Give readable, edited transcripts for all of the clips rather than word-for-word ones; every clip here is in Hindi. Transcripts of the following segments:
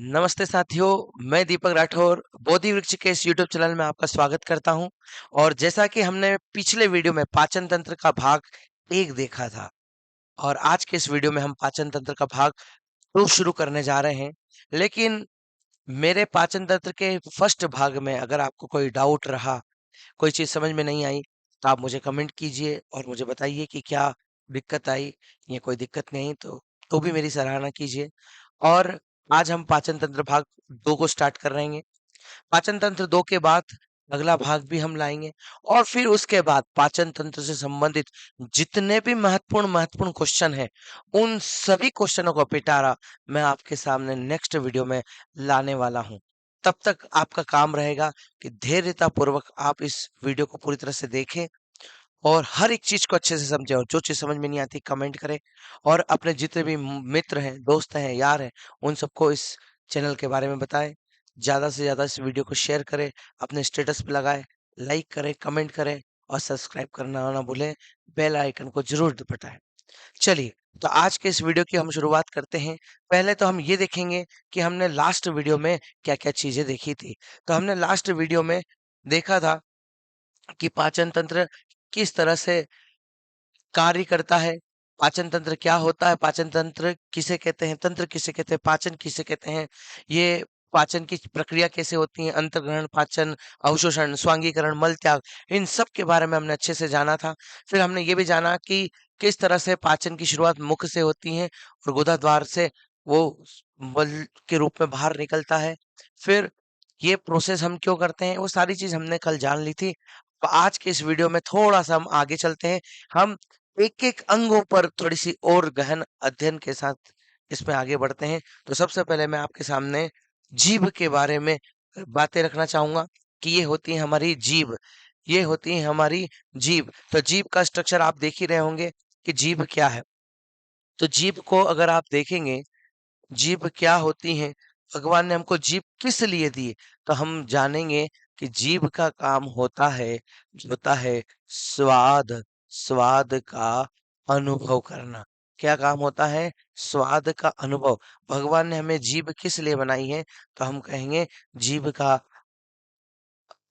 नमस्ते साथियों, मैं दीपक राठौर बोधि वृक्ष के इस यूट्यूब चैनल में आपका स्वागत करता हूं। और जैसा कि हमने पिछले वीडियो में पाचन तंत्र का भाग 1 देखा था और आज के इस वीडियो में हम पाचन तंत्र का भाग 2 शुरू करने जा रहे हैं। लेकिन मेरे पाचन तंत्र के फर्स्ट भाग में अगर आपको कोई डाउट रहा, कोई चीज़ समझ में नहीं आई, तो आप मुझे कमेंट कीजिए और मुझे बताइए कि क्या दिक्कत आई या कोई दिक्कत नहीं, तो भी मेरी सराहना कीजिए। और आज हम पाचन तंत्र भाग 2 को स्टार्ट कर रहे हैं। पाचन तंत्र 2 के बाद अगला भाग भी हम लाएँगे और फिर उसके बाद पाचन तंत्र से संबंधित जितने भी महत्वपूर्ण क्वेश्चन हैं, उन सभी क्वेश्चनों का पिटारा मैं आपके सामने नेक्स्ट वीडियो में लाने वाला हूँ। तब तक आपका काम रहेगा कि धैर्यतापूर्वक आप इस वीडियो को पूरी तरह से देखें और हर एक चीज़ को अच्छे से समझें, और जो चीज़ समझ में नहीं आती कमेंट करें और अपने जितने भी मित्र हैं, दोस्त हैं, यार हैं, उन सबको इस चैनल के बारे में बताएं। ज़्यादा से ज़्यादा इस वीडियो को शेयर करें, अपने स्टेटस पे लगाएं, लाइक करें, कमेंट करें और सब्सक्राइब करना ना भूलें। बेल आइकन को जरूर दबाएं। चलिए, तो आज के इस वीडियो की हम शुरुआत करते हैं। पहले तो हम ये देखेंगे कि हमने लास्ट वीडियो में क्या क्या चीज़ें देखी थी। तो हमने लास्ट वीडियो में देखा था कि पाचन तंत्र किस तरह से कार्य करता है, पाचन तंत्र क्या होता है, पाचन तंत्र किसे कहते हैं, तंत्र किसे कहते हैं, पाचन किसे कहते हैं, ये पाचन की प्रक्रिया कैसे होती है, अंतर्ग्रहण, पाचन, अवशोषण, स्वांगीकरण, मल त्याग, इन सब के बारे में हमने अच्छे से जाना था। फिर हमने ये भी जाना कि किस तरह से पाचन की शुरुआत मुख से होती है और गुदा द्वार से वो मल के रूप में बाहर निकलता है। फिर ये प्रोसेस हम क्यों करते हैं, वो सारी चीज हमने कल जान ली थी। तो आज के इस वीडियो में थोड़ा सा हम आगे चलते हैं। हम एक-एक अंगों पर थोड़ी-सी और गहन अध्ययन के साथ इसमें आगे बढ़ते हैं। तो सबसे पहले मैं आपके सामने जीभ के बारे में बातें रखना चाहूँगा कि ये होती है हमारी जीभ। ये होती है हमारी जीभ। तो जीभ का स्ट्रक्चर आप देख ही रहे होंगे कि जीभ क्या है। तो जीभ को अगर आप देखेंगे, जीभ क्या होती है, भगवान ने हमको जीभ किस लिए दी? तो हम जानेंगे कि जीभ का काम होता है स्वाद, स्वाद का अनुभव करना। क्या काम होता है? स्वाद का अनुभव। भगवान ने हमें जीभ किस लिए बनाई है? तो हम कहेंगे जीभ का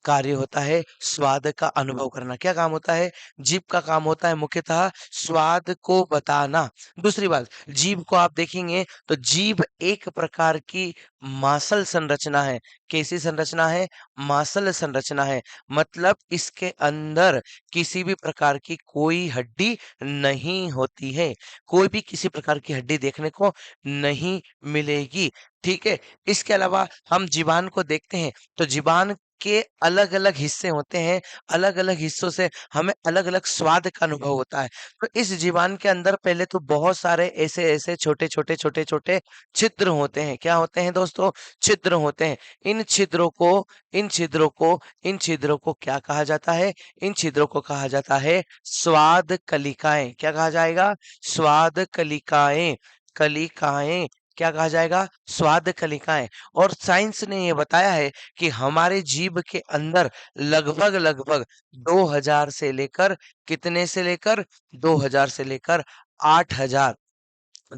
कार्य होता है स्वाद का अनुभव करना। क्या काम होता है? जीभ का काम होता है मुख्यतः स्वाद को बताना। दूसरी बात, जीभ को आप देखेंगे तो जीभ एक प्रकार की मांसल संरचना है। कैसी संरचना है? मांसल संरचना है। मतलब इसके अंदर किसी भी प्रकार की कोई हड्डी नहीं होती है। कोई भी किसी प्रकार की हड्डी देखने को नहीं मिलेगी। ठीक है? इसके अलावा हम जीवान को देखते हैं तो जीवान के अलग-अलग हिस्से होते हैं, अलग-अलग हिस्सों से हमें अलग-अलग स्वाद का अनुभव होता है। तो इस जीवान के अंदर पहले तो बहुत सारे ऐसे-ऐसे छोटे-छोटे छिद्र होते हैं। क्या होते हैं दोस्तों? छिद्र होते हैं। इन छिद्रों को इन छिद्रों को इन छिद्रों को क्या कहा जाता है? इन छिद्रों को कहा जाता है स्वाद कलिकाएँ। क्या कहा जाएगा? स्वाद कलिकाएँ। कलिकाएँ क्या कहा जाएगा? स्वाद कलिकाएँ। और साइंस ने ये बताया है कि हमारे जीभ के अंदर लगभग 2000 से लेकर कितने से लेकर 2000 से लेकर 8000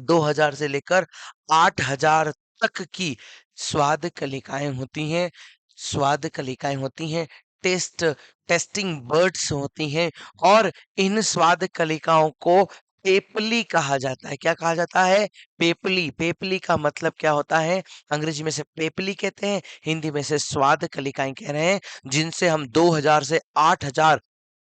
2000 से लेकर 8000 तक की स्वाद कलिकाएं होती हैं। स्वाद कलिकाएं होती हैं। टेस्ट टेस्टिंग बर्ड्स होती हैं और इन स्वाद कलिकाओं को पेपली कहा जाता है। क्या कहा जाता है? पेपली। पेपली का मतलब क्या होता है? अंग्रेजी में से पेपली कहते हैं, हिंदी में से स्वाद कलिकाएं कह रहे हैं, जिनसे हम 2000 से 8000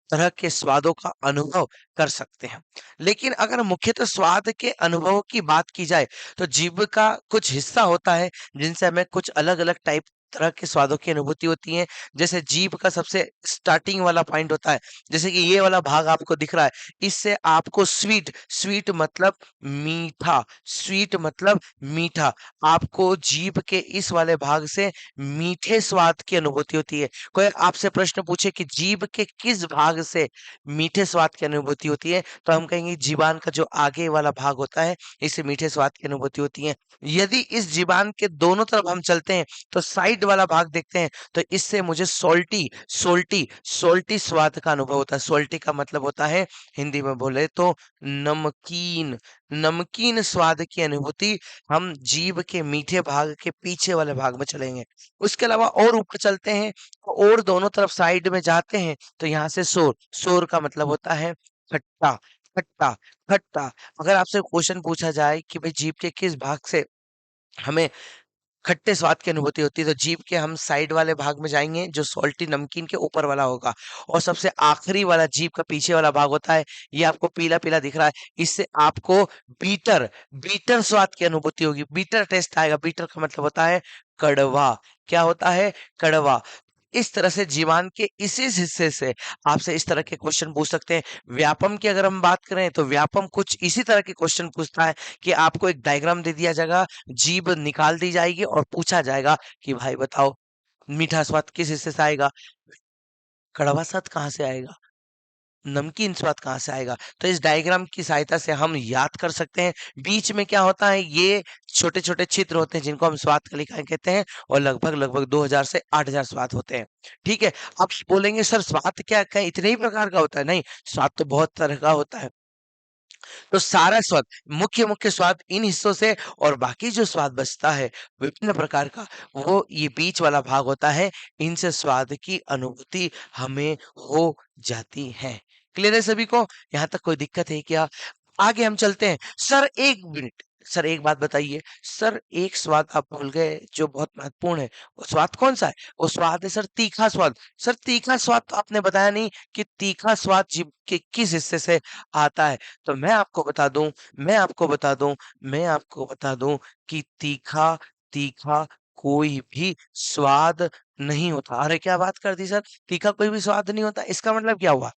तरह के स्वादों का अनुभव कर सकते हैं। लेकिन अगर मुख्यतः स्वाद के अनुभव की बात की जाए, तो जीभ का कुछ हिस्सा होता है जिनसे हमें कुछ अलग-अलग टाइप तरह के स्वादों की अनुभूति होती है। जैसे जीभ का सबसे स्टार्टिंग वाला पॉइंट होता है, जैसे कि ये वाला भाग आपको दिख रहा है, इससे आपको स्वीट स्वीट मतलब मीठा, स्वीट मतलब मीठा, आपको जीभ के इस वाले भाग से मीठे स्वाद की अनुभूति होती है। कोई आपसे प्रश्न पूछे कि जीभ के किस भाग से मीठे स्वाद की अनुभूति होती है, तो हम कहेंगे जीभान का जो आगे वाला भाग होता है, इससे मीठे स्वाद की अनुभूति होती है। यदि इस जीभान के दोनों तरफ हम चलते हैं, तो साइड साइड वाला भाग देखते हैं तो इससे मुझे सोल्टी सोल्टी सोल्टी स्वाद का अनुभव होता है। सोल्टी का मतलब होता है हिंदी में बोले तो नमकीन, नमकीन स्वाद की अनुभूति हम जीभ के मीठे भाग के पीछे वाले भाग में चलेंगे। उसके अलावा और ऊपर चलते हैं और दोनों तरफ साइड में जाते हैं तो यहाँ से शोर, शोर का मतलब होता है खट्टा, खट्टा, खट्टा। अगर आपसे क्वेश्चन पूछा जाए कि भाई जीभ के किस भाग से हमें खट्टे स्वाद की अनुभूति होती है तो जीभ के हम साइड वाले भाग में जाएंगे जो सॉल्टी नमकीन के ऊपर वाला होगा, और सबसे आखिरी वाला जीभ का पीछे वाला भाग होता है, ये आपको पीला पीला दिख रहा है, इससे आपको बीटर बीटर स्वाद की अनुभूति होगी, बीटर टेस्ट आएगा। बीटर का मतलब होता है कड़वा। क्या होता है? कड़वा। इस तरह से जीवान के इसी हिस्से से आपसे इस तरह के क्वेश्चन पूछ सकते हैं। व्यापम की अगर हम बात करें तो व्यापम कुछ इसी तरह के क्वेश्चन पूछता है कि आपको एक डायग्राम दे दिया जाएगा, जीभ निकाल दी जाएगी और पूछा जाएगा कि भाई बताओ मीठा स्वाद किस हिस्से से आएगा, कड़वा स्वाद कहाँ से आएगा, नमकीन स्वाद कहाँ से आएगा। तो इस डायग्राम की सहायता से हम याद कर सकते हैं। बीच में क्या होता है, ये छोटे छोटे छिद्र होते हैं जिनको हम स्वाद कलिकाएं कहते हैं, और लगभग लगभग 2000 से 8000 स्वाद होते हैं। ठीक है। आप बोलेंगे सर स्वाद क्या क्या इतने ही प्रकार का होता है? नहीं, स्वाद तो बहुत तरह का होता है। तो सारा स्वाद, मुख्य मुख्य स्वाद इन हिस्सों से, और बाकी जो स्वाद बचता है विभिन्न प्रकार का, वो ये बीच वाला भाग होता है। इनसे स्वाद की अनुभूति हमें हो जाती है। क्लियर है सभी को? यहाँ तक कोई दिक्कत है क्या? आगे हम चलते हैं। सर एक मिनट, सर एक बात बताइए, सर एक स्वाद आप भूल गए जो बहुत महत्वपूर्ण है। वो स्वाद कौन सा है? वो स्वाद है सर तीखा स्वाद। सर तीखा स्वाद तो आपने बताया नहीं कि तीखा स्वाद जीभ के किस हिस्से से आता है। तो मैं आपको बता दूं, मैं आपको बता दूं, मैं आपको बता दूं कि तीखा तीखा कोई भी स्वाद नहीं होता। अरे क्या बात कर दी सर, तीखा कोई भी स्वाद नहीं होता, इसका मतलब क्या हुआ?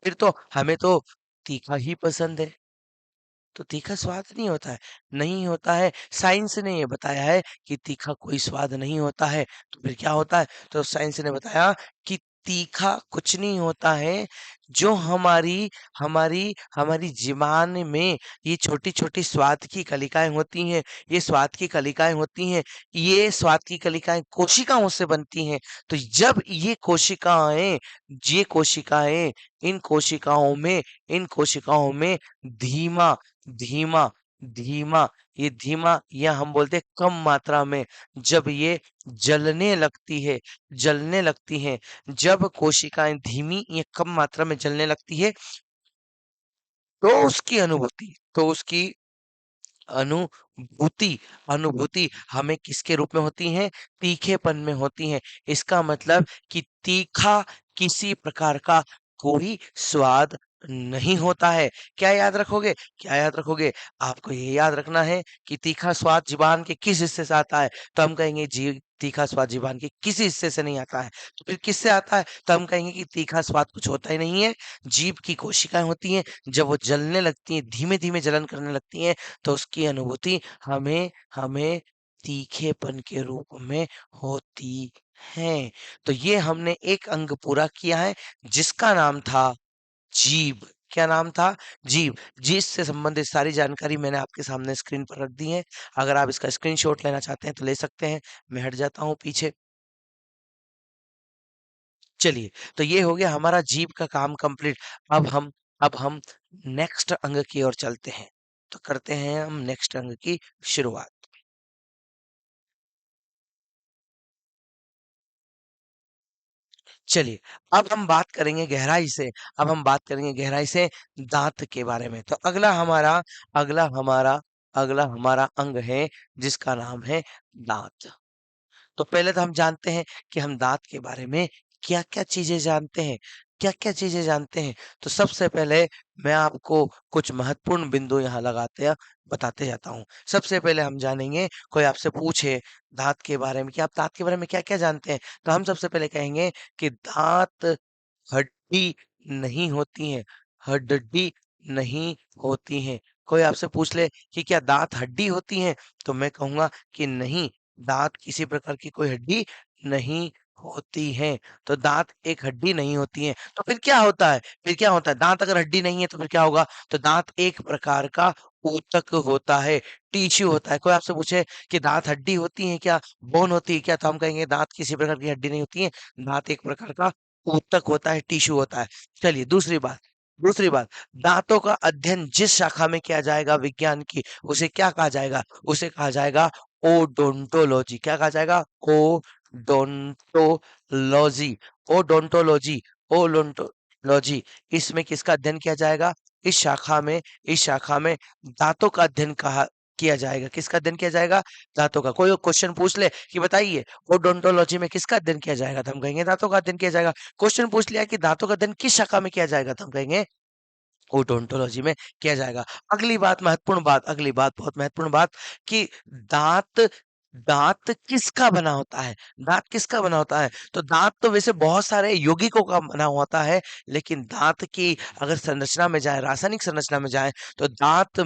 फिर तो हमें तो तीखा ही पसंद है, तो तीखा स्वाद नहीं होता है, नहीं होता है। साइंस ने ये बताया है कि तीखा कोई स्वाद नहीं होता है। तो फिर क्या होता है? तो साइंस ने बताया कि तीखा कुछ नहीं होता है, जो हमारी हमारी हमारी जीवान में ये छोटी छोटी स्वाद की कलिकाएं होती हैं, ये स्वाद की कलिकाएं होती हैं, ये स्वाद की कलिकाएं कोशिकाओं से बनती हैं। तो जब ये कोशिकाएं इन कोशिकाओं में धीमा धीमा धीमा ये धीमा या हम बोलते हैं कम मात्रा में, जब ये जलने लगती है, जलने लगती हैं, जब कोशिकाएं धीमी या कम मात्रा में जलने लगती है, तो उसकी अनुभूति अनुभूति हमें किसके रूप में होती है? तीखेपन में होती है। इसका मतलब कि तीखा किसी प्रकार का कोई स्वाद नहीं होता है। क्या याद रखोगे? क्या याद रखोगे? आपको ये याद रखना है कि तीखा स्वाद जीभान के किस हिस्से से आता है। तो हम कहेंगे जी तीखा स्वाद जीभान के किसी हिस्से से नहीं आता है। तो फिर किससे आता है? तो हम कहेंगे कि तीखा स्वाद कुछ होता ही नहीं है, जीभ की कोशिकाएं होती हैं। जब वो जलने लगती हैं, धीमे धीमे जलन करने लगती हैं, तो उसकी अनुभूति हमें हमें तीखेपन के रूप में होती है। तो ये हमने एक अंग पूरा किया है जिसका नाम था जीभ। क्या नाम था? जीभ। जीभ से संबंधित सारी जानकारी मैंने आपके सामने स्क्रीन पर रख दी है। अगर आप इसका स्क्रीनशॉट लेना चाहते हैं तो ले सकते हैं। मैं हट जाता हूँ पीछे। चलिए, तो ये हो गया हमारा जीभ का काम कंप्लीट। अब हम नेक्स्ट अंग की ओर चलते हैं। तो करते हैं हम नेक्स्ट अंग की शुरुआत। चलिए, अब हम बात करेंगे गहराई से दांत के बारे में। तो अगला हमारा अगला हमारा अंग है जिसका नाम है दांत। तो पहले तो हम जानते हैं कि हम दांत के बारे में क्या-क्या चीजें जानते हैं, क्या-क्या चीजें जानते हैं। तो सबसे पहले मैं आपको कुछ महत्वपूर्ण बिंदु यहाँ लगाते हैं बताते जाता हूँ। सबसे पहले हम जानेंगे, कोई आपसे पूछे दांत के बारे में कि आप दांत के बारे में क्या-क्या जानते हैं? तो हम सबसे पहले कहेंगे कि दांत हड्डी नहीं होती हैं, हड्डी नहीं होती हैं। कोई आपसे पूछ ले कि क्या दांत हड्डी होती हैं? तो मैं कहूँगा कि नहीं, दांत किसी प्रकार की कोई हड्डी नहीं होती है। तो दांत एक हड्डी नहीं होती है। तो फिर क्या होता है? दांत अगर हड्डी नहीं है तो फिर क्या होगा? तो दांत एक प्रकार का ऊतक होता है, टिश्यू होता है। कोई आपसे पूछे कि दांत हड्डी होती है क्या, बोन होती है क्या, तो हम कहेंगे दांत किसी प्रकार की हड्डी नहीं होती है, दांत एक प्रकार का ऊतक होता है, टिश्यू होता है। चलिए दूसरी बात, दांतों का अध्ययन जिस शाखा में किया जाएगा विज्ञान की, उसे क्या कहा जाएगा? उसे कहा जाएगा ओडोंटोलॉजी। क्या कहा जाएगा? ओडोंटोलॉजी। ओडोंटोलॉजी। ओडोंटोलॉजी। इसमें किसका अध्ययन किया जाएगा? इस शाखा में दांतों का अध्ययन कहा किया जाएगा। किसका अध्ययन किया जाएगा? दांतों का। कोई क्वेश्चन पूछ ले कि बताइए ओडोंटोलॉजी में किसका अध्ययन किया जाएगा, तो हम कहेंगे दांतों का अध्ययन किया जाएगा। क्वेश्चन पूछ लिया कि दांतों का अध्ययन किस शाखा में किया जाएगा, तो हम कहेंगे ओडोंटोलॉजी में किया जाएगा। अगली बात बहुत महत्वपूर्ण बात कि दांत दांत किसका बना होता है? दांत किसका बना होता है? तो दांत तो वैसे बहुत सारे यौगिकों का बना होता है, लेकिन दांत की अगर संरचना में जाए, रासायनिक संरचना में जाए, तो दांत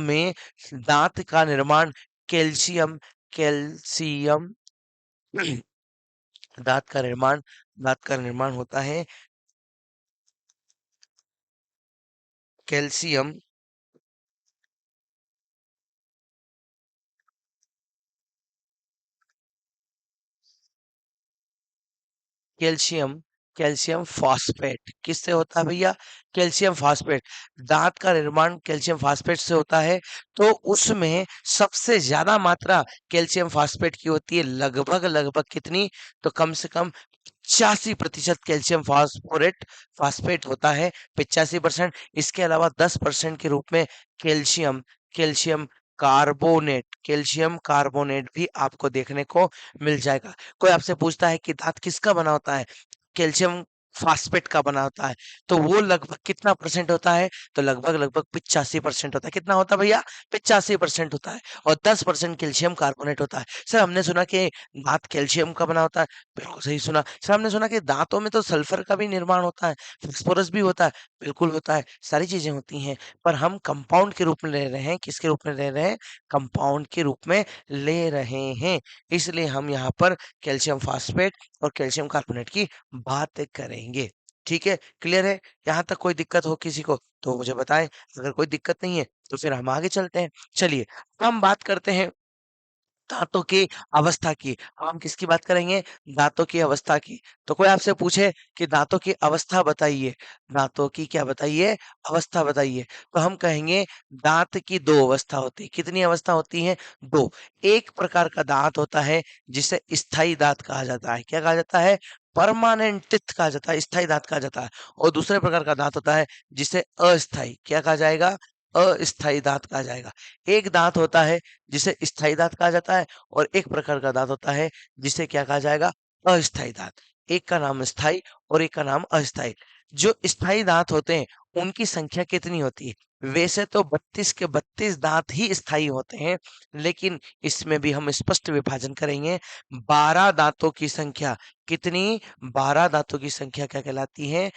का निर्माण कैल्शियम कैल्शियम दांत का निर्माण दांत का निर्माण होता है कैल्शियम कैल्शियम कैल्शियम फॉस्फेट। किससे होता है भैया? Calcium phosphate. दांत का निर्माण कैल्शियम फॉस्फेट से होता है। तो उसमें सबसे ज्यादा मात्रा कैल्शियम फॉस्फेट की होती है, लगभग लगभग कितनी? तो कम से कम 85% कैल्शियम फॉस्फोरेट फॉस्फेट होता है, 85%। इसके अलावा 10% के रूप में कैल्शियम कैल्शियम कैल्शियम कार्बोनेट भी आपको देखने को मिल जाएगा। कोई आपसे पूछता है कि दांत किसका बना होता है? कैल्शियम फास्फेट का बना होता है। तो वो लगभग कितना परसेंट होता है? तो लगभग लगभग 85% होता है। कितना होता है भैया? 85% होता है। और 10% कैल्शियम कार्बोनेट होता है। सर हमने सुना कि दांत कैल्शियम का बना होता है। बिल्कुल सही सुना। सर हमने सुना कि दांतों में तो सल्फर का भी निर्माण होता है, फास्फोरस भी होता है। बिल्कुल होता है, सारी चीजें होती हैं। पर हम कंपाउंड के रूप में ले रहे हैं। किसके रूप में ले रहे हैं? कंपाउंड के रूप में ले रहे हैं। इसलिए हम यहाँ पर कैल्शियम फास्फेट और कैल्शियम कार्बोनेट की बात करेंगे। ठीक है, क्लियर है? यहाँ तक कोई दिक्कत हो किसी को तो मुझे बताएं। अगर कोई दिक्कत नहीं है तो फिर हम आगे चलते हैं। चलिए, हम बात करते हैं दांतों की अवस्था की। हम किसकी बात करेंगे? दांतों की अवस्था की। तो कोई आपसे पूछे कि दांतों की अवस्था बताइए, दांतों की क्या बताइए? अवस्था बताइए। तो हम कहेंगे दांत की दो अवस्था होती है। कितनी अवस्था होती है? दो। एक प्रकार का दांत होता है जिसे स्थायी दांत कहा जाता है। क्या कहा जाता है? परमानेंट टिथ कहा जाता है, स्थायी दांत कहा जाता है। और दूसरे प्रकार का दांत होता है जिसे अस्थायी, क्या कहा जाएगा? अस्थायी दांत कहा जाएगा। एक दांत होता है जिसे स्थायी दांत कहा जाता है, और एक प्रकार का दांत होता है जिसे क्या कहा जाएगा? अस्थायी दांत। एक का नाम स्थायी और एक का नाम अस्थायी। जो स्थायी दांत होते हैं उनकी संख्या कितनी होती है? वैसे तो 32 के 32 दांत ही स्थायी होते हैं, लेकिन इसमें भी हम स्पष्ट विभाजन करेंगे। 12 दांतों की संख्या कितनी? 12 दांतों की संख्या क्या कहलाती है?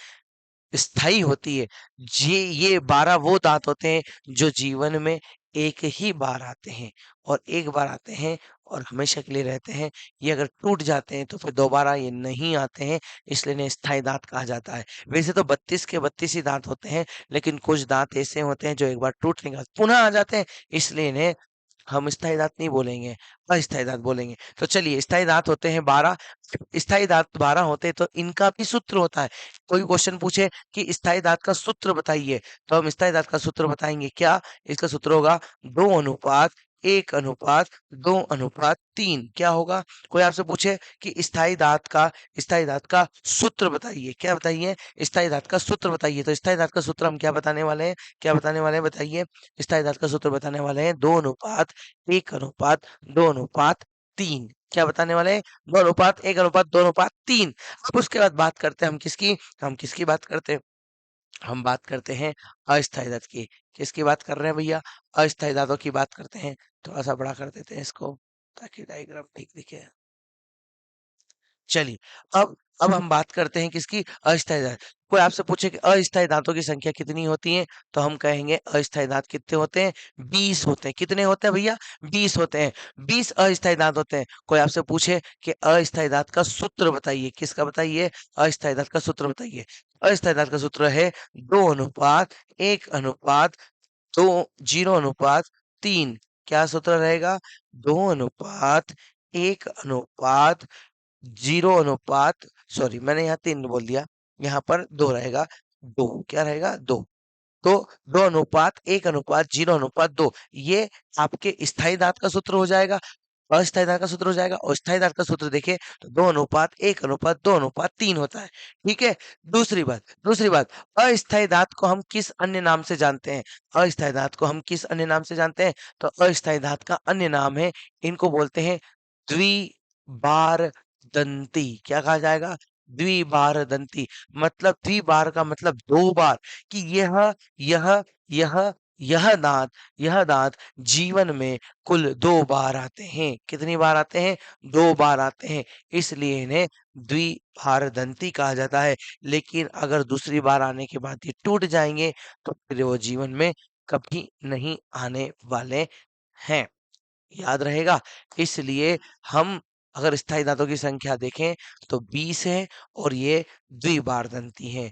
स्थायी होती है। ये 12 वो दांत होते हैं जो जीवन में एक ही बार आते हैं, और एक बार आते हैं और हमेशा के लिए रहते हैं। ये अगर टूट जाते हैं तो फिर दोबारा ये नहीं आते हैं, इसलिए इन्हें स्थायी दांत कहा जाता है। वैसे तो 32 के 32 ही दांत होते हैं, लेकिन कुछ दांत ऐसे होते हैं जो एक बार टूटने के बाद पुनः आ जाते हैं, इसलिए इन्हें हम स्थायी दांत नहीं बोलेंगे, अस्थायी दांत बोलेंगे। तो चलिए, स्थायी दांत होते हैं 12। स्थायी दांत 12 होते हैं तो इनका भी सूत्र होता है। कोई क्वेश्चन पूछे कि स्थायी दांत का सूत्र बताइए, तो हम स्थायी दांत का सूत्र बताएंगे। क्या? इसका सूत्र होगा 2:1:2:3। क्या होगा? कोई आपसे पूछे कि स्थायी दांत का सूत्र बताइए, क्या बताइए? स्थायी दांत का सूत्र बताइए। तो स्थायी दांत का सूत्र हम क्या बताने वाले हैं? क्या बताने वाले हैं बताइए? स्थायी दांत का सूत्र बताने वाले हैं 2:1:2:3। क्या बताने वाले हैं? 2:1:2:3। अब उसके बाद बात करते हैं हम किसकी बात करते हैं? हम बात करते हैं अस्थायी दांत की। किसकी बात कर रहे हैं भैया? अस्थायी दांतों की बात करते हैं। थोड़ा सा बड़ा कर देते हैं इसको ताकि डायग्राम ठीक दिखे। चलिए, अब हम बात करते हैं किसकी? अस्थायी दांत। कोई आपसे पूछे कि अस्थायी दांतों की संख्या कितनी होती है, तो हम कहेंगे अस्थायी दांत कितने होते हैं? 20 होते हैं। कितने होते हैं भैया? 20 होते हैं। 20 अस्थायी दांत होते हैं। कोई आपसे पूछे कि अस्थायी दांत का सूत्र बताइए, किसका बताइए? अस्थायी दांत का सूत्र बताइए। अस्थायी दांत का सूत्र है 2:1:2 0:1 3। क्या सूत्र रहेगा? 2:1:0 सॉरी मैंने यहाँ 3 बोल दिया, यहाँ पर 2 रहेगा। 2 क्या रहेगा? 2। तो 2:1:0:2 ये आपके स्थायी दांत का सूत्र हो जाएगा। अस्थायी दांत का सूत्र हो जाएगा, और स्थायी दांत का सूत्र देखें तो 2:1:2:3 होता है। ठीक है। दूसरी बात, अस्थायी दांत को हम किस अन्य नाम से जानते हैं? अस्थायी दांत को हम किस अन्य नाम से जानते हैं? तो अस्थायी दांत का अन्य नाम है, इनको बोलते हैं द्विबार दंती। क्या कहा जाएगा? द्विबार दंती। मतलब द्विबार का मतलब 2 बार, कि यह यह यह दांत जीवन में कुल 2 बार आते हैं। कितनी बार आते हैं? 2 बार आते हैं। इसलिए इन्हें द्विबारदंती कहा जाता है। लेकिन अगर दूसरी बार आने के बाद ये टूट जाएंगे तो फिर वो जीवन में कभी नहीं आने वाले हैं। याद रहेगा? इसलिए हम अगर स्थायी दांतों की संख्या देखें तो 20 है, और ये द्विबारदंती है।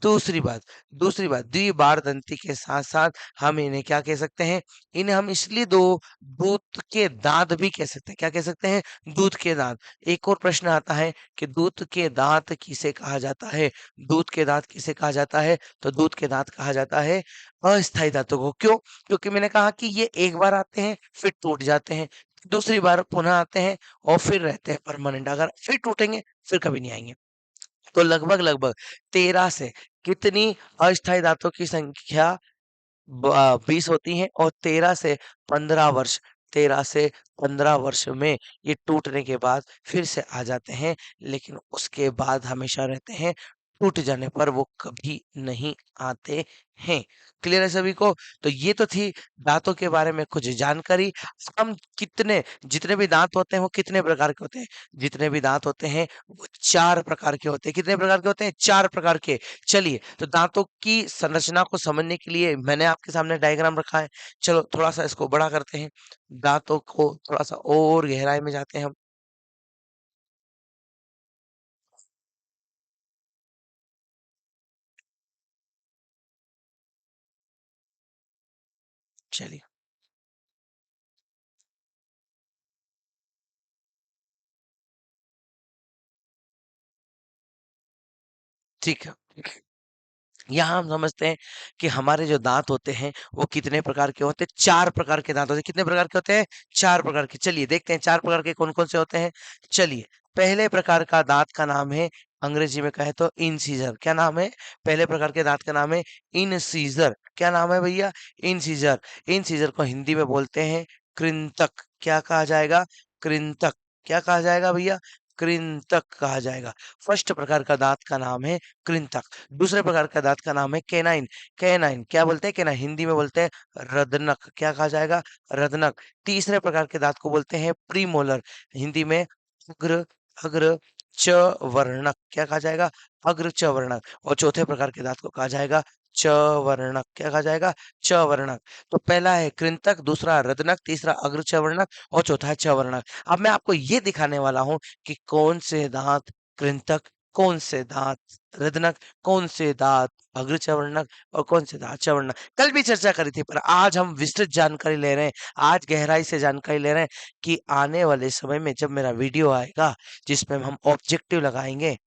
दूसरी बात दूसरी बात, द्विबारदंती के साथ-साथ हम इन्हें क्या कह सकते हैं? इन्हें हम इसलिए दो दूध के दाँत भी कह सकते हैं। क्या कह सकते हैं? दूध के दाँत। एक और प्रश्न आता है कि दूध के दाँत किसे कहा जाता है? दूध के दाँत किसे कहा जाता है? तो दूध के दाँत कहा जाता है अस्थायी दाँतों को। क्यों? क्योंकि मैंने कहा कि ये एक बार आते हैं, फिर टूट जाते हैं। दूसरी बार पुनः आते हैं और फिर रहते हैं परमानेंट। अगर फिर टूटेंगे, फिर कभी नहीं आएँगे। तो लगभग-लगभग 13 से कितनी अस्थायी दाँतों की संख्या 20 होती हैं, और 13 से 15 वर्ष में ये टूटने के बाद फिर से आ जाते हैं, लेकिन उसके बाद हमेशा रहते हैं, टूट जाने पर वो कभी नहीं आते हैं। क्लियर है सभी को? तो ये तो थी दाँतों के बारे में कुछ जानकारी। हम कितने जितने भी दाँत होते हैं वो कितने प्रकार के होते हैं? जितने भी दाँत होते हैं वो 4 प्रकार के होते हैं। कितने प्रकार के होते हैं? 4 प्रकार के। चलिए, तो दांतों की संरचना को समझने के लिए मैंने आपके सामने डायग्राम रखा है। चलो थोड़ा-सा इसको बड़ा करते हैं। दांतों को थोड़ा-सा और गहराई में जाते हैं हम। चलिए, ठीक है। यहाँ हम समझते हैं कि हमारे जो दाँत होते हैं, वो कितने प्रकार के होते हैं? 4 प्रकार के दाँत होते हैं। कितने प्रकार के होते हैं? 4 प्रकार के। चलिए देखते हैं 4 प्रकार के कौन-कौन से होते हैं? चलिए, पहले प्रकार का दाँत का नाम है, अंग्रेजी में कहें तो इंसिजर। क्या नाम है? पहले प्रकार के दाँत का नाम है इंसिजर। क्या नाम है भैया? इंसिजर। इंसिजर को हिंदी में बोलते हैं कृंतक। क्या कहा जाएगा? कृंतक। क्या कहा जाएगा भैया? कृंतक कहा जाएगा। फर्स्ट प्रकार का दाँत का नाम है कृंतक। दूसरे प्रकार का दाँत का नाम है कैनाइन। कैनाइन क्या बोलते हैं? कैनाइन हिंदी में बोलते हैं रदनक। क्या कहा जाएगा? रदनक। तीसरे प्रकार के दाँत को बोलते हैं प्रीमोलर। हिंदी में अग्र अग्र च वर्णक। क्या कहा जाएगा? अग्र च वर्णक। और चौथे प्रकार के दाँत को कहा जाएगा च वर्णक। क्या कहा जाएगा? च वर्णक। तो पहला है कृंतक, दूसरा रदनक, तीसरा अग्र च वर्णक, और चौथा है च वर्णक। अब मैं आपको ये दिखाने वाला हूँ कि कौन से दाँत कृंतक, कौन से दाँत हृदनक, कौन से दांत अग्रचवर्णक और कौन से दांत चवर्णक। कल भी चर्चा करी थी, पर आज हम विस्तृत जानकारी ले रहे हैं। आज गहराई से जानकारी ले रहे हैं कि आने वाले समय में जब मेरा वीडियो आएगा जिसमें हम ऑब्जेक्टिव लगाएंगे,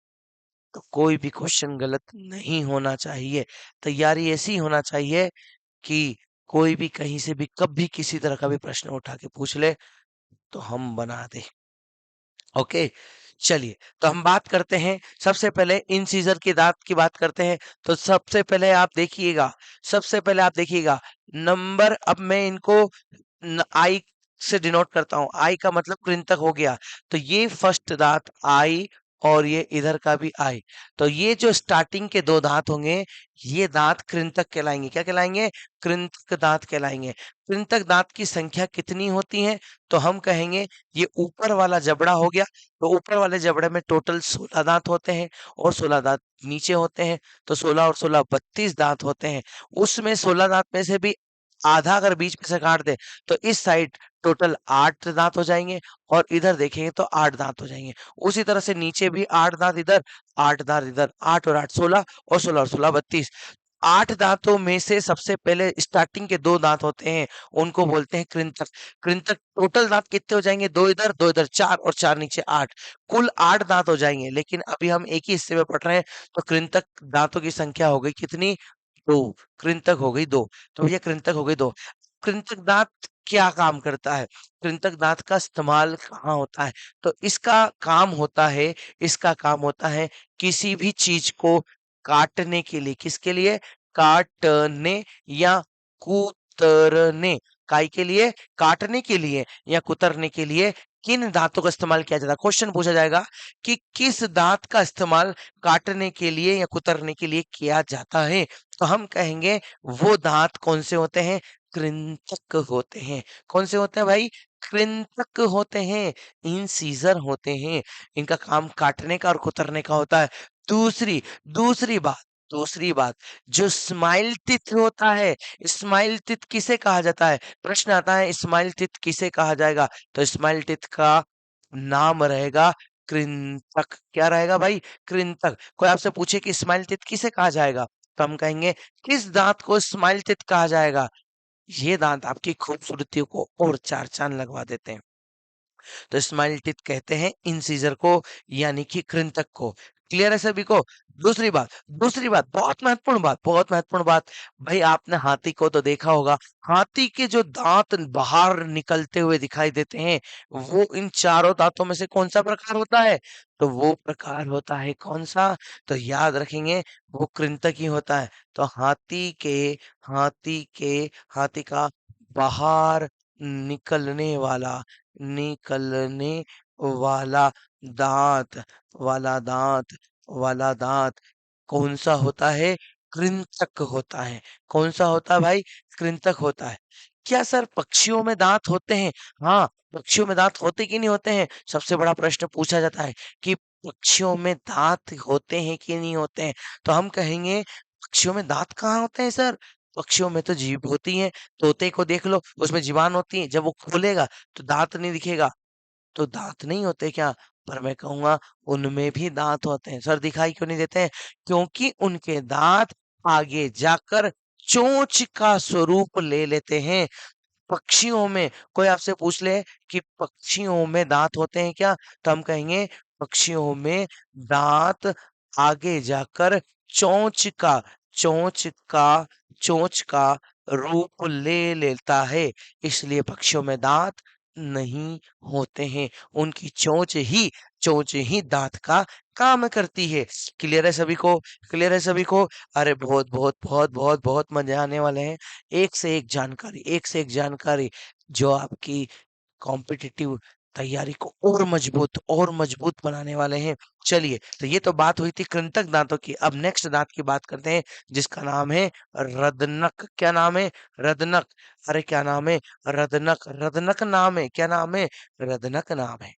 तो कोई भी क्वेश्चन गलत नहीं होना चाहिए। तैयारी ऐसी होना चाहिए कि कोई भी कहीं से भी कभी किसी तरह का भी प्रश्न उठा के पूछ ले तो हम बना दें। ओके, चलिए तो हम बात करते हैं सबसे पहले इंसिजर के दांत की बात करते हैं। तो सबसे पहले आप देखिएगा नंबर। अब मैं इनको आई से डिनोट करता हूँ। आई का मतलब कृंतक हो गया, तो ये फर्स्ट दांत आई, और ये इधर का भी आई। तो ये जो स्टार्टिंग के 2 दांत होंगे, ये दांत कृंतक कहलाएंगे। क्या कहलाएंगे? कृंतक दांत कहलाएंगे। कृंतक दांत की संख्या कितनी होती है? तो हम कहेंगे ये ऊपर वाला जबड़ा हो गया। तो ऊपर वाले जबड़े में टोटल 16 दांत होते हैं, और 16 दांत नीचे होते हैं। तो 16 और 16 32 दांत होते हैं। उसमें 16 दांत में से भी आधा अगर बीच में से काट दे तो इस साइड टोटल 8 दांत हो जाएंगे, और इधर देखेंगे तो 8 दांत हो जाएंगे। उसी तरह से नीचे भी 8 दांत इधर, 8 दांत इधर, 8 और 8 16, और 16 और 16 32। 8 दांतों में से सबसे पहले स्टार्टिंग के 2 दांत होते हैं, उनको बोलते हैं कृंतक। कृंतक टोटल दांत कितने हो जाएंगे? 2 इधर 4 और 4 नीचे 8, कुल 8 दांत हो जाएंगे। लेकिन अभी हम एक ही हिस्से में पढ़ रहे हैं, तो कृंतक दांतों की संख्या हो गई कितनी? 2। कृंतक हो गई 2। तो भैया कृंतक हो गई 2। कृंतक दांत क्या काम करता है? कृंतक दांत का इस्तेमाल कहाँ होता है? तो इसका काम होता है किसी भी चीज को काटने के लिए। किसके लिए? काटने या कुतरने। काय के लिए? काटने के लिए या कुतरने के लिए किन दांतों का इस्तेमाल किया जाता है? क्वेश्चन पूछा जाएगा कि किस दांत का इस्तेमाल काटने के लिए या कुतरने के लिए किया जाता है? तो हम कहेंगे वो दांत कौन से होते हैं? कृंतक होते हैं। कौन से होते हैं भाई? कृंतक होते हैं। इंसीजर होते हैं। इनका काम काटने का और कुतरने का होता है। दूसरी दूसरी बात दूसरी बात, जो स्माइल टिथ होता है, स्माइल टिथ किसे कहा जाता है? प्रश्न आता है स्माइल टिथ किसे कहा जाएगा? तो स्माइल टिथ का नाम रहेगा कृंतक। क्या रहेगा भाई? कृंतक। कोई आपसे पूछे कि स्माइल टिथ किसे कहा जाएगा, तो हम कहेंगे किस दांत को स्माइल टिथ कहा जाएगा? ये दांत आपकी खूबसूरती को और चार चांद लगवा देते हैं। तो स्माइल टीथ कहते हैं इंसीजर को, यानी कि कृंतक को। क्लियर है सभी को? दूसरी बात बहुत महत्वपूर्ण बात। भाई आपने हाथी को तो देखा होगा, हाथी के जो दांत बाहर निकलते हुए दिखाई देते हैं, वो इन चारों दांतों में से कौन सा प्रकार होता है? तो वो प्रकार होता है कौन सा? तो याद रखेंगे, वो कृंतक ही होता है। तो हाथी के हाथी का बाहर निकलने वाला निकलने वाला दांत वाला दांत वाला दांत कौन सा होता है? कृंतक होता है। कौन सा होता है भाई? कृंतक होता है। क्या सर पक्षियों में दांत होते हैं? हाँ, पक्षियों में दांत होते कि नहीं होते हैं? सबसे बड़ा प्रश्न पूछा जाता है कि पक्षियों में दांत होते हैं कि नहीं होते हैं? तो हम कहेंगे पक्षियों में दांत कहाँ होते हैं सर? पक्षियों में तो जीभ होती है। तोते को देख लो, उसमें जीवान होती है, जब वो खोलेगा तो दांत नहीं दिखेगा। तो दांत नहीं होते क्या? पर मैं कहूंगा उनमें भी दांत होते हैं। सर दिखाई क्यों नहीं देते हैं? क्योंकि उनके दांत आगे जाकर चोंच का स्वरूप ले लेते हैं। पक्षियों में कोई आपसे पूछ ले कि पक्षियों में दांत होते हैं क्या, तो हम कहेंगे पक्षियों में दांत आगे जाकर चोंच का चोंच का चोंच का रूप ले लेता है। इसलिए पक्षियों में दांत नहीं होते हैं। उनकी चोंच ही दांत का काम करती है। क्लियर है सभी को? क्लियर है सभी को? अरे बहुत बहुत बहुत बहुत बहुत मजे आने वाले हैं। एक से एक जानकारी जो आपकी कॉम्पिटिटिव तैयारी को और मजबूत बनाने वाले हैं। चलिए, तो ये तो बात हुई थी कृंतक दांतों की। अब नेक्स्ट दांत की बात करते हैं, जिसका नाम है रदनक। क्या नाम है? रदनक। अरे क्या नाम है? रदनक। रदनक नाम है। क्या नाम है? रदनक नाम है।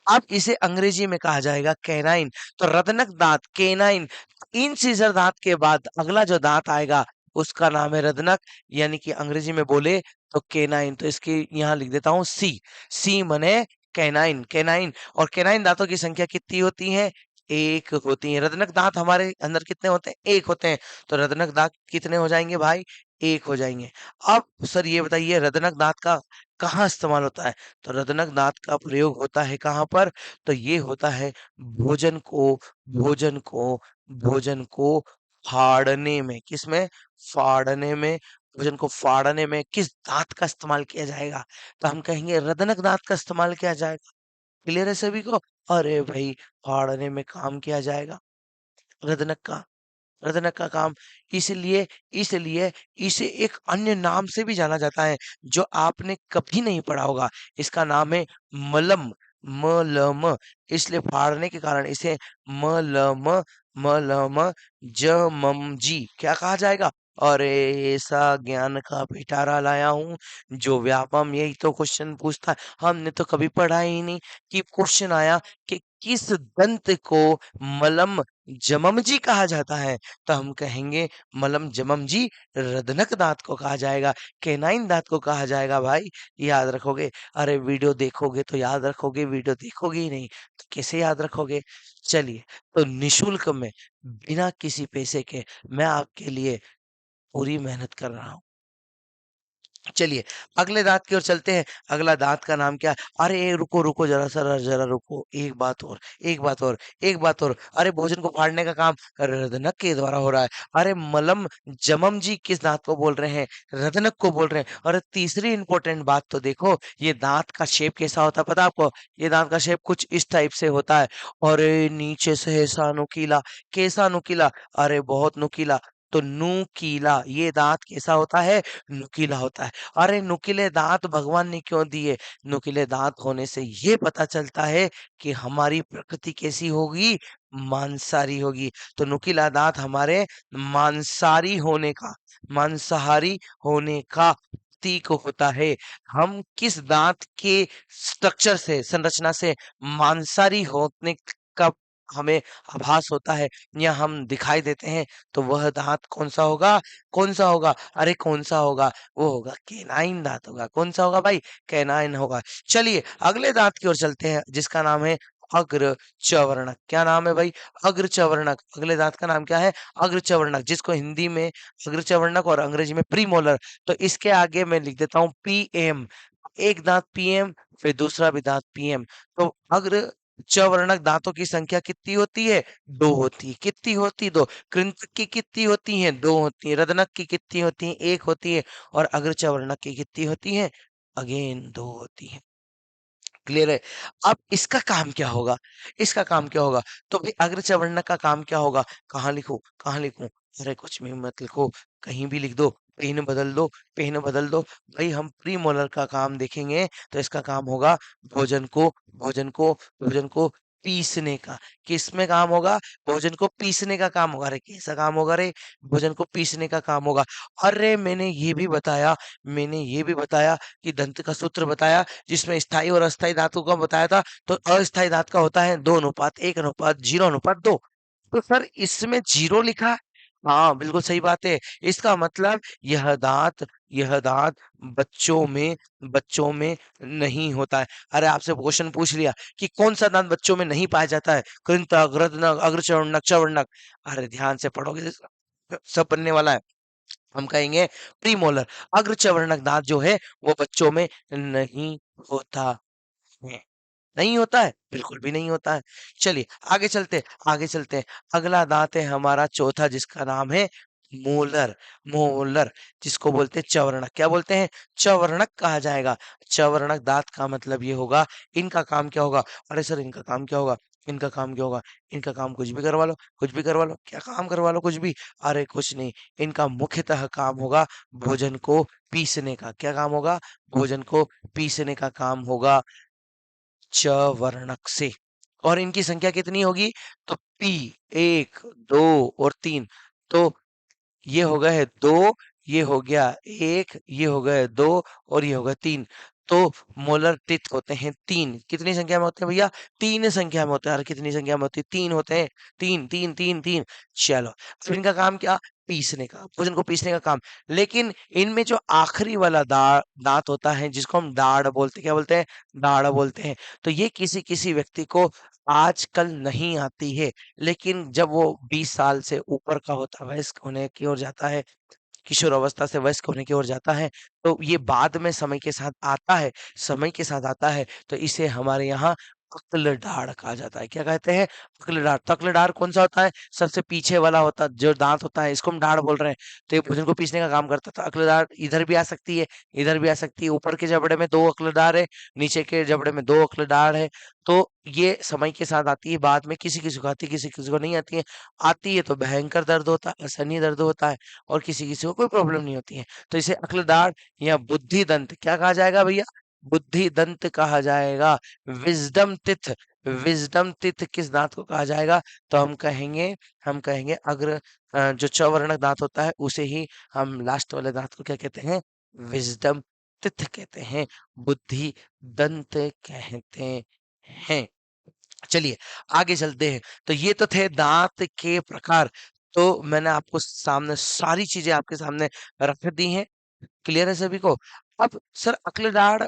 अब इसे अंग्रेजी में कहा जाएगा कैनाइन। तो रदनक दांत कैनाइन। इन सीजर दांत के बाद अगला जो दांत आएगा उसका नाम है रदनक, यानी कि अंग्रेजी में बोले तो कैनाइन। तो इसकी यहाँ लिख देता हूँ सी। सी मने कैनाइन। कैनाइन। और कैनाइन दांतों की संख्या कितनी होती है? एक होती है। रदनक दांत हमारे अंदर कितने होते हैं? एक होते हैं। तो रदनक दांत कितने हो जाएंगे भाई? एक हो जाएंगे। अब सर ये बताइए रदनक दांत का कहाँ इस्तेमाल होता है? तो रदनक दांत का प्रयोग होता है कहाँ पर? तो ये होता है भोजन को भोजन को भोजन को फाड़ने में। किसमें? फाड़ने में। भोजन को फाड़ने में किस दांत का इस्तेमाल किया जाएगा? तो हम कहेंगे रदनक दांत का इस्तेमाल किया जाएगा। क्लियर है सभी को? अरे भाई, फाड़ने में काम किया जाएगा रदनक का। रदनक का काम इसलिए इसलिए इसे एक अन्य नाम से भी जाना जाता है, जो आपने कभी नहीं पढ़ा होगा। इसका नाम है मलम। मलम। इसलिए फाड़ने के कारण इसे मलम मलम जमम जी क्या कहा जाएगा? अरे ऐसा ज्ञान का पिटारा लाया हूं जो व्यापम यही तो क्वेश्चन पूछता है। हमने तो कभी पढ़ा ही नहीं कि क्वेश्चन आया कि किस दंत को मलम जममजी कहा जाता है? तो हम कहेंगे मलम जममजी रदनक दांत को कहा जाएगा, कैनाइन दांत को कहा जाएगा भाई। याद रखोगे? अरे वीडियो देखोगे तो याद रखोगे, वीडियो देखोगे ही नहीं तो कैसे याद रखोगे? चलिए, तो निशुल्क में बिना किसी पैसे के मैं आपके लिए पूरी मेहनत कर रहा हूँ। चलिए, अगले दाँत की ओर चलते हैं। अगला दाँत का नाम क्या है? अरे रुको, रुको ज़रा रुको। एक बात और, एक बात और, एक बात और। अरे भोजन को फाड़ने का काम रदनक के द्वारा हो रहा है। अरे मलम जमम जी किस दाँत को बोल रहे हैं? रदनक को बोल रहे हैं। और तीसरी इम्पोर्टेंट बात तो देखो, ये दाँत का शेप कैसा होता है पता है आपको? ये दाँत का शेप कुछ इस टाइप से होता है। अरे नीचे से ऐसा नुकीला, कैसा नुकीला? अरे बहुत नुकीला। तो नुकीला, ये दाँत कैसा होता है? नुकीला होता है। अरे नुकीले दांत भगवान ने क्यों दिए? नुकीले दांत होने से ये पता चलता है कि हमारी प्रकृति कैसी होगी? मांसाहारी होगी। तो नुकीला दांत हमारे मांसाहारी होने का प्रतीक होता है। हम किस दांत के स्ट्रक्चर से, संरचना से मांसाहारी होने का हमें आभास होता है या हम दिखाई देते हैं, तो वह दांत कौन सा होगा? कौन सा होगा? अरे कौन सा होगा? वो होगा कैनाइन दांत होगा। कौन सा होगा भाई? कैनाइन होगा। चलिए अगले दांत की ओर चलते हैं जिसका नाम है अग्रचवर्णक। क्या नाम है भाई? अग्रचवर्णक। अगले दांत का नाम क्या है? अग्रचवर्णक, जिसको हिंदी में अग्रचवर्णक और अंग्रेजी में प्रीमोलर। तो इसके आगे मैं लिख देता हूँ पीएम। एक दांत पीएम, फिर दूसरा भी दांत पीएम। तो अग्र चवर्णक दांतों की संख्या कितनी होती है? दो होती है। कितनी होती? दो। कृंतक की कितनी होती हैं? दो होती हैं। रदनक की कितनी होती हैं? एक होती है। और अग्रचवर्णक की कितनी होती हैं? अगेन दो होती हैं। क्लियर है? अब इसका काम क्या होगा? इसका काम क्या होगा? तो भाई अग्रचवर्णक का काम क्या होगा? कहाँ लिखूं? कहाँ लिखूं? अरे कुछ भी मत लिखो, कहीं भी लिख दो। पेन बदल दो, पेन बदल दो। भाई हम प्रीमोलर का काम देखेंगे तो इसका काम होगा भोजन को भोजन को भोजन को पीसने का। किसमें काम होगा? भोजन को पीसने का काम होगा। अरे कैसा काम होगा रे? भोजन को पीसने का काम होगा। अरे मैंने ये भी बताया कि दंत का सूत्र बताया जिसमें स्थायी और अस्थायी धातु का बताया था। तो अस्थायी धातु का होता है 2:1:0:0 तो सर इसमें 0 लिखा है। हाँ बिल्कुल सही बात है। इसका मतलब यह दांत बच्चों में नहीं होता है। अरे आपसे क्वेश्चन पूछ लिया कि कौन सा दांत बच्चों में नहीं पाया जाता है? कृंतक, रत्नक, अग्रचवर्णक, चवर्णक। अरे ध्यान से पढ़ोगे तो सब बनने वाला है। हम कहेंगे प्रीमोलर। अग्रचवर्णक दांत जो है वो बच्चों में नहीं होता है। नहीं होता है, बिल्कुल भी नहीं होता है। चलिए आगे चलते हैं। अगला दांत है हमारा चौथा जिसका नाम है मोलर। मोलर जिसको बोलते हैं चवर्णक। क्या बोलते हैं? चवर्णक कहा जाएगा। चवर्णक दांत का मतलब ये होगा, इनका काम क्या होगा? अरे सर इनका काम क्या होगा? इनका काम क्या होगा? इनका काम कुछ भी करवा लो, कुछ भी करवा लो। क्या काम करवा लो? कुछ भी। अरे कुछ नहीं, इनका मुख्यतः काम होगा भोजन को पीसने का। क्या काम होगा? भोजन को पीसने का काम होगा च वर्णक से। और इनकी संख्या कितनी होगी? तो पी, एक, दो और तीन। तो ये हो गए है दो, ये हो गया एक, ये हो गए दो और ये हो गया तीन। तो मोलर टिथ होते हैं तीन। कितनी संख्या में होते हैं भैया? तीन संख्या में होते हैं। अरे कितनी संख्या में होती है? तीन होते हैं। तीन तीन तीन तीन। चलो अब इनका काम क्या? पीसने का, भोजन को पीसने का काम। लेकिन इनमें जो आखिरी वाला दांत होता है जिसको हम दाढ़ बोलते हैं, क्या बोलते हैं? दाढ़ बोलते हैं। तो ये किसी किसी व्यक्ति को आजकल नहीं आती है। लेकिन जब वो 20 साल से ऊपर का होता है, वयस्क होने की ओर जाता है, किशोर अवस्था से वयस्क होने की ओर जाता है, तो ये बाद में समय के साथ आता है। समय के साथ आता है तो इसे हमारे यहाँ अक्लडाड़ कहा जाता है। क्या कहते हैं? अक्लडाड़। तो अक्लडाड़ कौन सा होता है? सबसे पीछे वाला होता जो दांत होता है, इसको हम डाढ़ बोल रहे हैं। तो ये भोजन को पीसने का काम करता था। अक्लडाड़ इधर भी आ सकती है, इधर भी आ सकती है। ऊपर के जबड़े में दो अक्लडाड़ है, नीचे के जबड़े में दो अक्लडाड़ है। तो ये समय के साथ आती है, बाद में किसी किसी को आती है, किसी किसी को नहीं आती है। आती है तो भयंकर दर्द होता है, असहनीय दर्द होता है, और किसी किसी को कोई प्रॉब्लम नहीं होती है। तो इसे अक्लदाड़ या बुद्धि दंत क्या कहा जाएगा भैया? बुद्धि दंत कहा जाएगा। विजडम टिथ, विजडम टिथ किस दांत को कहा जाएगा? तो हम कहेंगे जो चौवर्णक दांत होता है उसे ही हम लास्ट वाले दांत को क्या कहते हैं? विजडम टिथ कहते हैं, बुद्धि दंत कहते हैं। चलिए आगे चलते हैं। तो ये तो थे दांत के प्रकार। तो मैंने आपको सामने सारी चीजें आपके सामने रख दी हैं। क्लियर है सभी को? अब सर अक्ल दाढ़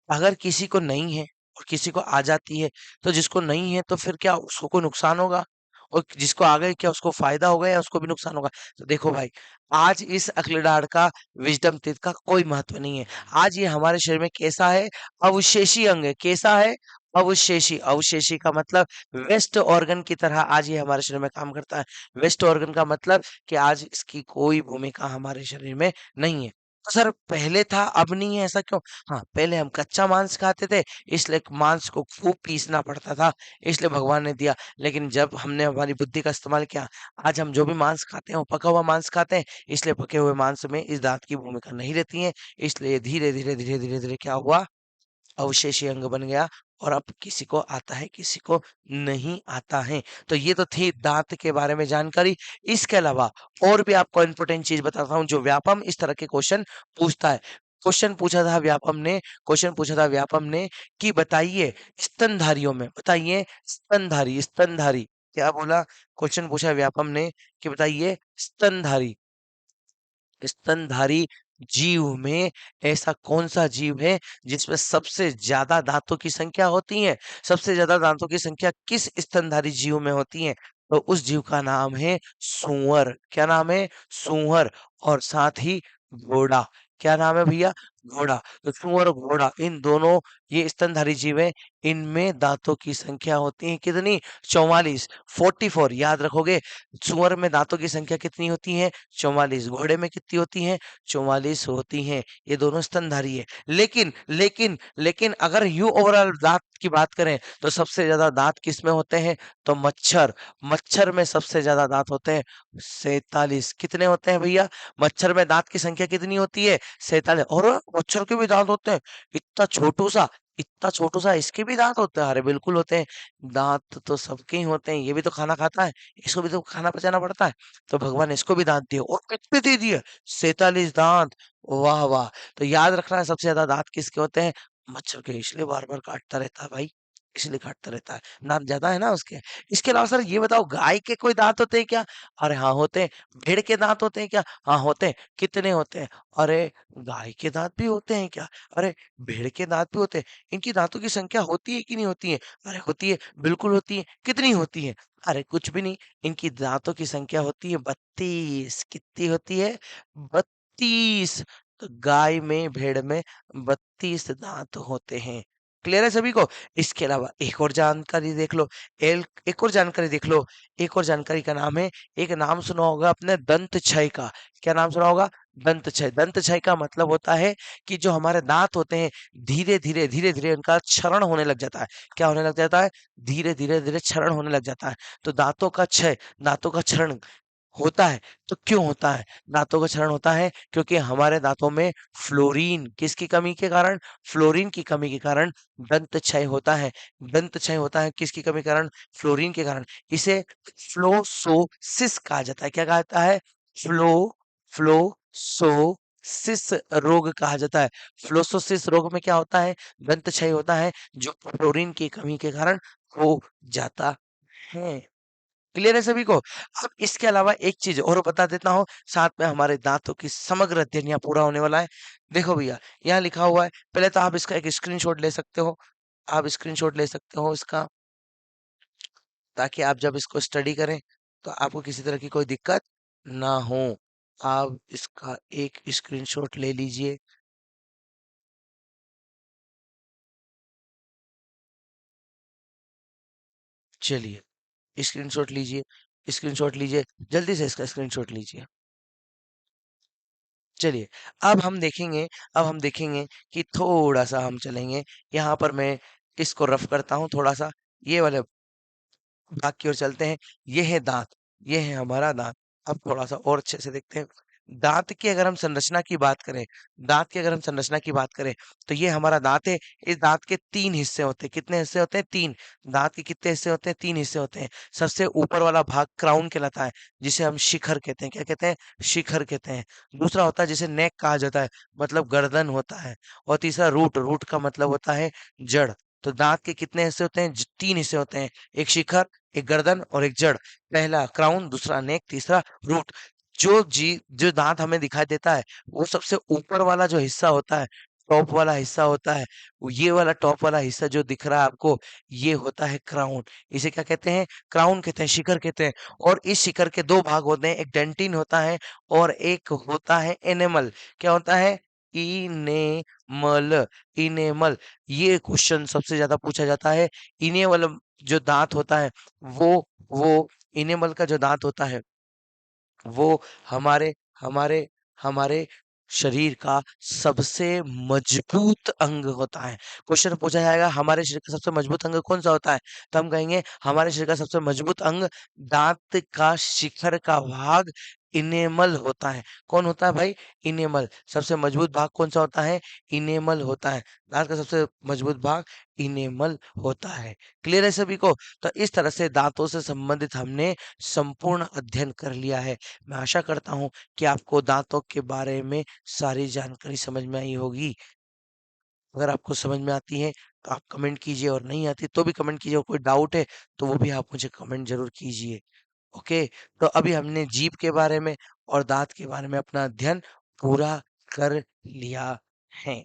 अगर किसी को नहीं है और किसी को आ जाती है, तो जिसको नहीं है तो फिर क्या उसको कोई नुकसान होगा? और जिसको आ गई क्या उसको फ़ायदा होगा या उसको भी नुकसान होगा? तो देखो भाई, आज इस अक्लडार का विज़डम टीथ का कोई महत्व नहीं है। आज ये हमारे शरीर में कैसा है? अवशेषी अंग है। कैसा है? अवशेषी। अवशेषी का मतलब वेस्ट ऑर्गन की तरह आज ये हमारे शरीर में काम करता है। वेस्ट ऑर्गन का मतलब कि आज इसकी कोई भूमिका हमारे शरीर में नहीं है। तो सर पहले था अब नहीं है ऐसा क्यों? हाँ, पहले हम कच्चा मांस खाते थे, इसलिए मांस को खूब पीसना पड़ता था, इसलिए भगवान ने दिया। लेकिन जब हमने हमारी बुद्धि का इस्तेमाल किया, आज हम जो भी मांस खाते हैं, वो पका हुआ मांस खाते हैं, इसलिए पके हुए मांस में इस दांत की भूमिका नहीं रहती है। इसलिए धीरे-धीरे क्या हुआ? अवशेषी अंग बन गया और अब किसी को आता है, किसी को नहीं आता है। तो ये तो थी दांत के बारे में जानकारी। इसके अलावा और भी आपको इम्पोर्टेंट चीज़ बताता हूँ जो व्यापम इस तरह के क्वेश्चन पूछता है। क्वेश्चन पूछा था व्यापम ने कि बताइए स्तनधारियों में, बताइए स्तनधारी क्या बोला? क्वेश्चन पूछा व्यापम ने कि बताइए स्तनधारी जीव में ऐसा कौन सा जीव है जिसमें सबसे ज्यादा दांतों की संख्या होती है? सबसे ज्यादा दांतों की संख्या किस स्तनधारी जीव में होती है? तो उस जीव का नाम है सूअर। क्या नाम है? सूअर। और साथ ही घोड़ा। क्या नाम है भैया? घोड़ा। तो सूअर और घोड़ा इन दोनों ये स्तनधारी जीव है। इनमें दांतों की संख्या होती है कितनी? 44। 44 याद रखोगे। सूअर में दांतों की संख्या कितनी होती है? 44। घोड़े में कितनी होती है? 44 होती हैं। ये दोनों स्तनधारी है। लेकिन अगर यूं ओवरऑल दांत की बात करें तो सबसे ज्यादा दांत किस में होते हैं? तो मच्छर में सबसे ज्यादा दांत होते हैं 47। कितने होते हैं भैया? मच्छर में दांत की संख्या कितनी होती है? 47। और मच्छर के भी दांत होते हैं? इतना छोटू सा, इतना छोटू सा इसके भी दांत होते हैं? अरे बिल्कुल होते हैं। दांत तो सबके ही होते हैं। ये भी तो खाना खाता है, इसको भी तो खाना पचाना पड़ता है। तो भगवान ने इसको भी दांत दिए और कितने दे दिए? 47 दांत। वाह वाह। तो याद रखना है सबसे ज्यादा दांत किसके होते हैं? मच्छर के। इसलिए बार बार काटता रहता है भाई, इसलिए काटता रहता है, दांत ज्यादा है ना उसके। इसके अलावा सर ये बताओ गाय के कोई दांत होते हैं क्या? अरे हाँ होते हैं। भेड़ के दांत होते हैं क्या? हाँ होते हैं। कितने होते हैं? अरे गाय के दांत भी होते हैं क्या? अरे भेड़ के दांत भी होते हैं। इनकी दांतों की संख्या होती है कि नहीं होती है? अरे होती है, बिल्कुल होती है। कितनी होती है? अरे कुछ भी नहीं। इनकी दांतों की संख्या होती है 32। कितनी होती है? 32। तो गाय में, भेड़ में 32 दांत होते हैं। क्लियर है सभी को? इसके अलावा एक और जानकारी देख लो। एक और जानकारी देख लो। एक और जानकारी का नाम है, एक नाम सुना होगा आपने दंत क्षय का। क्या नाम सुना होगा? दंत क्षय। दंत क्षय का मतलब होता है कि जो हमारे दांत होते हैं धीरे धीरे उनका क्षरण होने लग जाता है। क्या होने लग जाता है? धीरे क्षरण होने लग जाता है। तो दांतों का क्षय, दांतों का क्षरण होता है। तो क्यों होता है दांतों का क्षरण? होता है क्योंकि हमारे दांतों में फ्लोरीन, किसकी कमी के कारण? फ्लोरीन की कमी के कारण दंत क्षय होता है। दंत क्षय होता है किसकी कमी के कारण? फ्लोरीन के कारण। इसे फ्लोसोसिस कहा जाता है। क्या कहा जाता है? फ्लो फ्लोसोसिस रोग कहा जाता है। फ्लोसोसिस रोग में क्या होता है? दंत क्षय होता है जो फ्लोरीन की कमी के कारण हो जाता है। क्लियर है सभी को? अब इसके अलावा एक चीज और बता देता हूँ, साथ में हमारे दांतों की समग्र अध्ययन यहाँ पूरा होने वाला है। देखो भैया, यहाँ लिखा हुआ है। पहले तो आप इसका एक स्क्रीनशॉट ले सकते हो। आप स्क्रीनशॉट ले सकते हो इसका, ताकि आप जब इसको स्टडी करें तो आपको किसी तरह की कोई दिक्कत ना हो। आप इसका एक स्क्रीनशॉट ले लीजिए। चलिए स्क्रीनशॉट लीजिए, स्क्रीनशॉट लीजिए, जल्दी से इसका स्क्रीनशॉट लीजिए। चलिए, अब हम देखेंगे कि थोड़ा-सा हम चलेंगे। यहाँ पर मैं इसको रफ करता हूँ थोड़ा-सा। ये वाले भाग की ओर चलते हैं। ये है दाँत, ये है हमारा दाँत। अब थोड़ा-सा और अच्छे से देखते हैं। दाँत की अगर हम संरचना की बात करें, दाँत की अगर हम संरचना की बात करें, तो ये हमारा दाँत है। इस दाँत के 3 हिस्से होते हैं। कितने हिस्से होते हैं? 3। दाँत के कितने हिस्से होते हैं? 3 हिस्से होते हैं। सबसे ऊपर वाला भाग क्राउन कहलाता है, जिसे हम शिखर कहते हैं। क्या कहते हैं? शिखर कहते हैं। दूसरा होता है जिसे नेक कहा जाता है, मतलब गर्दन होता है। और तीसरा रूट, रूट का मतलब होता है जड़। तो दांत के कितने हिस्से होते हैं? 3 हिस्से होते हैं, एक शिखर, एक गर्दन और एक जड़। पहला क्राउन, दूसरा नेक, तीसरा रूट। जो दांत हमें दिखाई देता है वो सबसे ऊपर वाला जो हिस्सा होता है, टॉप वाला हिस्सा होता है, ये वाला टॉप वाला हिस्सा जो दिख रहा है आपको, ये होता है क्राउन। इसे क्या कहते हैं? क्राउन कहते हैं, शिखर कहते हैं। और इस शिखर के दो भाग होते हैं, एक डेंटिन होता है और एक होता है एनेमल। क्या होता है? इनेमल। इनेमल। ये क्वेश्चन सबसे ज्यादा पूछा जाता है। इनेमल जो दांत होता है, वो इनेमल का जो दांत होता है वो हमारे हमारे हमारे शरीर का सबसे मजबूत अंग होता है। क्वेश्चन पूछा जाएगा हमारे शरीर का सबसे मजबूत अंग कौन सा होता है, तो हम कहेंगे हमारे शरीर का सबसे मजबूत अंग दांत का शिखर का भाग इनेमल होता है। कौन होता है भाई? इनेमल। सबसे मजबूत भाग कौन सा होता है? इनेमल होता है। दांत का सबसे मजबूत भाग इनेमल होता है। क्लियर है सभी को? तो इस तरह से दांतों से संबंधित हमने संपूर्ण अध्ययन कर लिया है। मैं आशा करता हूँ कि आपको दांतों के बारे में सारी जानकारी समझ में आई होगी। अगर आपको समझ में आती है तो आप कमेंट कीजिए, और नहीं आती तो भी कमेंट कीजिए, और कोई डाउट है तो वो भी आप मुझे कमेंट जरूर कीजिए। ओके। तो अभी हमने जीभ के बारे में और दांत के बारे में अपना अध्ययन पूरा कर लिया है।